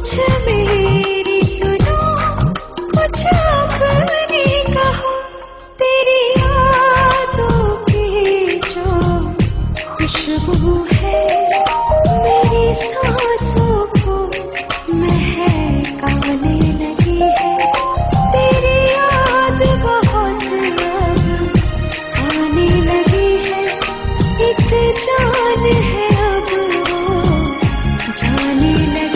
कुछ मेरी सुनो, कुछ अपनी कहो। तेरी यादों की जो खुशबू है मेरी सांसों को महकाने लगी है। तेरी याद बहुत अब आने लगी है। एक जान है अब वो जाने लगी।